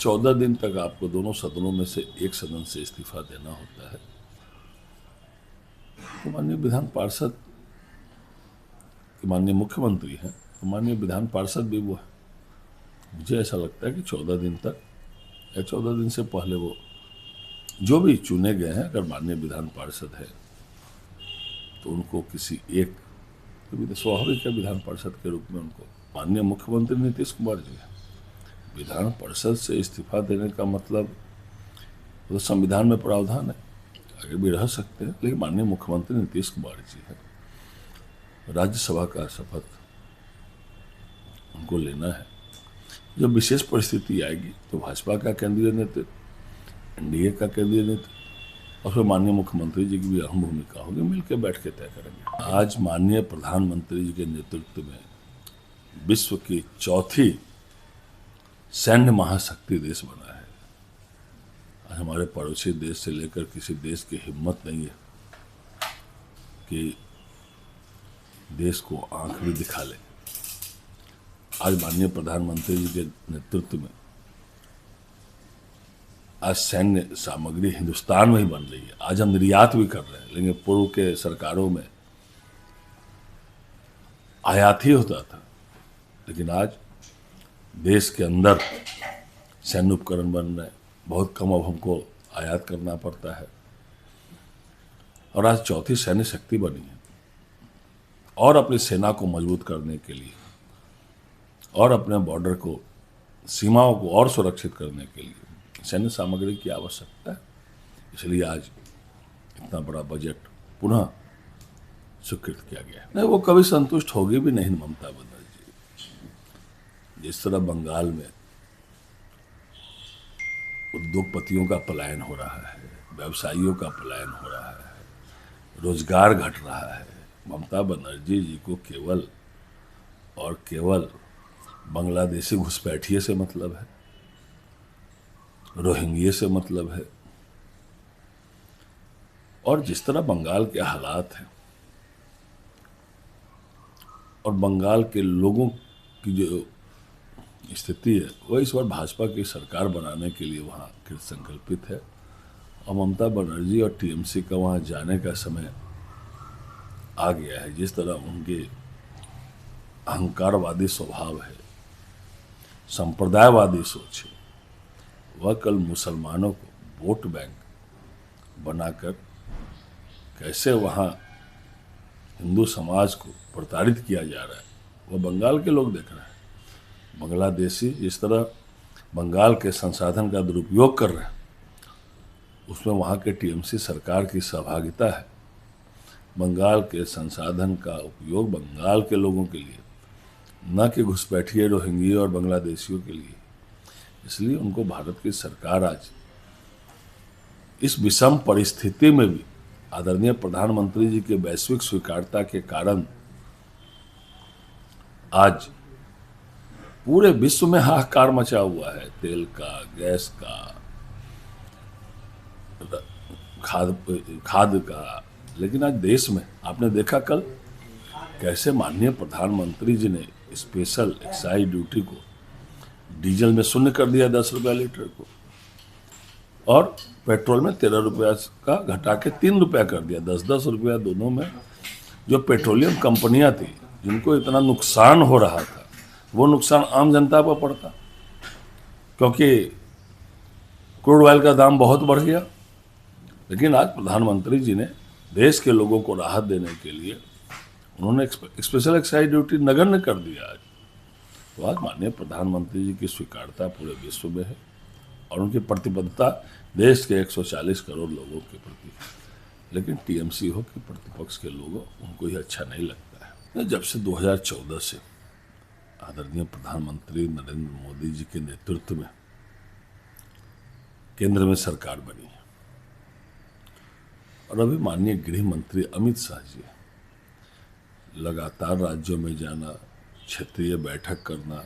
14 दिन तक आपको दोनों सदनों में से एक सदन से इस्तीफा देना होता है। तो माननीय विधान पार्षद, माननीय मुख्यमंत्री हैं, तो माननीय विधान पार्षद भी वो है। मुझे ऐसा लगता है कि 14 दिन तक या 14 दिन से पहले वो जो भी चुने गए हैं, अगर माननीय विधान पार्षद है तो उनको किसी एक, तो स्वाभाविक है विधान पार्षद के रूप में उनको माननीय मुख्यमंत्री नीतीश कुमार जी है। विधान परिषद से इस्तीफा देने का मतलब तो संविधान में प्रावधान है, आगे भी रह सकते हैं, लेकिन माननीय मुख्यमंत्री नीतीश कुमार जी है। राज्यसभा का शपथ उनको लेना है। जब विशेष परिस्थिति आएगी तो भाजपा का केंद्रीय नेतृत्व, एनडीए का केंद्रीय नेतृत्व और फिर माननीय मुख्यमंत्री जी की भी अहम भूमिका होगी, मिलकर बैठ के तय करेंगे। आज माननीय प्रधानमंत्री जी के नेतृत्व में विश्व की चौथी सैन्य महाशक्ति देश बना है। आज हमारे पड़ोसी देश से लेकर किसी देश की हिम्मत नहीं है कि देश को आंख भी दिखा ले। आज माननीय प्रधानमंत्री जी के नेतृत्व में आज सैन्य सामग्री हिंदुस्तान में ही बन रही है। आज हम निर्यात भी कर रहे हैं, लेकिन पूर्व के सरकारों में आयात ही होता था, लेकिन आज देश के अंदर सैन्य उपकरण बन रहे हैं। बहुत कम अब हमको आयात करना पड़ता है और आज चौथी सैन्य शक्ति बनी है। और अपनी सेना को मजबूत करने के लिए और अपने बॉर्डर को, सीमाओं को और सुरक्षित करने के लिए सैन्य सामग्री की आवश्यकता है। इसलिए आज इतना बड़ा बजट पुनः स्वीकृत किया गया। नहीं, वो कभी संतुष्ट होगी भी नहीं ममता बनर्जी। जिस तरह बंगाल में उद्योगपतियों का पलायन हो रहा है, व्यवसायियों का पलायन हो रहा है, रोजगार घट रहा है, ममता बनर्जी जी को केवल और केवल बांग्लादेशी घुसपैठिए से मतलब है, रोहिंग्या से मतलब है। और जिस तरह बंगाल के हालात हैं और बंगाल के लोगों की जो स्थिति है, वह इस बार भाजपा की सरकार बनाने के लिए वहाँ कृत संकल्पित है। और ममता बनर्जी और टीएमसी का वहाँ जाने का समय आ गया है। जिस तरह उनके अहंकारवादी स्वभाव है, संप्रदायवादी सोच है, वह कल मुसलमानों को वोट बैंक बनाकर कैसे वहाँ हिंदू समाज को प्रताड़ित किया जा रहा है, वह बंगाल के लोग देख रहे हैं। बांग्लादेशी जिस तरह बंगाल के संसाधन का दुरुपयोग कर रहे हैं, उसमें वहाँ के टीएमसी सरकार की सहभागिता है। बंगाल के संसाधन का उपयोग बंगाल के लोगों के लिए, न कि घुसपैठिए रोहिंग्या और बांग्लादेशियों के लिए। इसलिए उनको भारत की सरकार आज इस विषम परिस्थिति में भी आदरणीय प्रधानमंत्री जी के वैश्विक स्वीकार्यता के कारण आज पूरे विश्व में हाहाकार मचा हुआ है। तेल का, गैस का, खाद का, लेकिन आज देश में आपने देखा कल कैसे माननीय प्रधानमंत्री जी ने स्पेशल एक्साइज ड्यूटी को डीजल में शून्य कर दिया 10 रुपया लीटर को, और पेट्रोल में 13 रुपया का घटा के 3 रुपया कर दिया। 10-10 रुपया दोनों में। जो पेट्रोलियम कंपनियां थी जिनको इतना नुकसान हो रहा था, वो नुकसान आम जनता पर पड़ता, क्योंकि क्रूड ऑयल का दाम बहुत बढ़ गया। लेकिन आज प्रधानमंत्री जी ने देश के लोगों को राहत देने के लिए उन्होंने स्पेशल एक्साइज ड्यूटी नगण्य कर दिया। आज तो आज माननीय प्रधानमंत्री जी की स्वीकार्यता पूरे विश्व में है और उनकी प्रतिबद्धता देश के 140 करोड़ लोगों के प्रति। लेकिन टीएमसी हो कि प्रतिपक्ष के लोगों, उनको ये अच्छा नहीं लगता है। जब से 2014 से आदरणीय प्रधानमंत्री नरेंद्र मोदी जी के नेतृत्व में केंद्र में सरकार बनी है और अभी माननीय गृह मंत्री अमित शाह जी लगातार राज्यों में जाना, क्षेत्रीय बैठक करना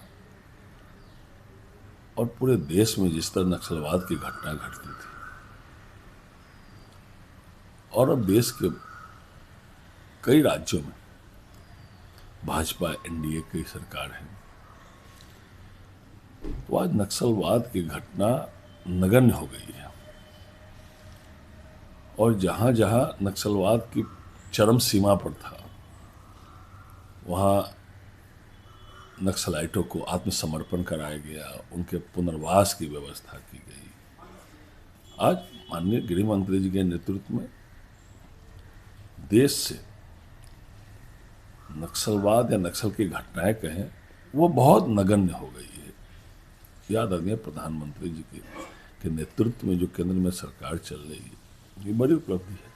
और पूरे देश में जिस तरह नक्सलवाद की घटना घटती थी, और अब देश के कई राज्यों में भाजपा एनडीए की सरकार है, तो आज नक्सलवाद की घटना नगण्य हो गई है और जहाँ जहाँ नक्सलवाद की चरम सीमा पर था वहाँ नक्सलाइटों को आत्मसमर्पण कराया गया, उनके पुनर्वास की व्यवस्था की गई। आज माननीय गृह मंत्री जी के नेतृत्व में देश से नक्सलवाद या नक्सल की घटनाएं कहें वो बहुत नगण्य हो गई है। याद आदरणीय प्रधानमंत्री जी के नेतृत्व में जो केंद्र में सरकार चल रही है ये बड़ी उपलब्धि है।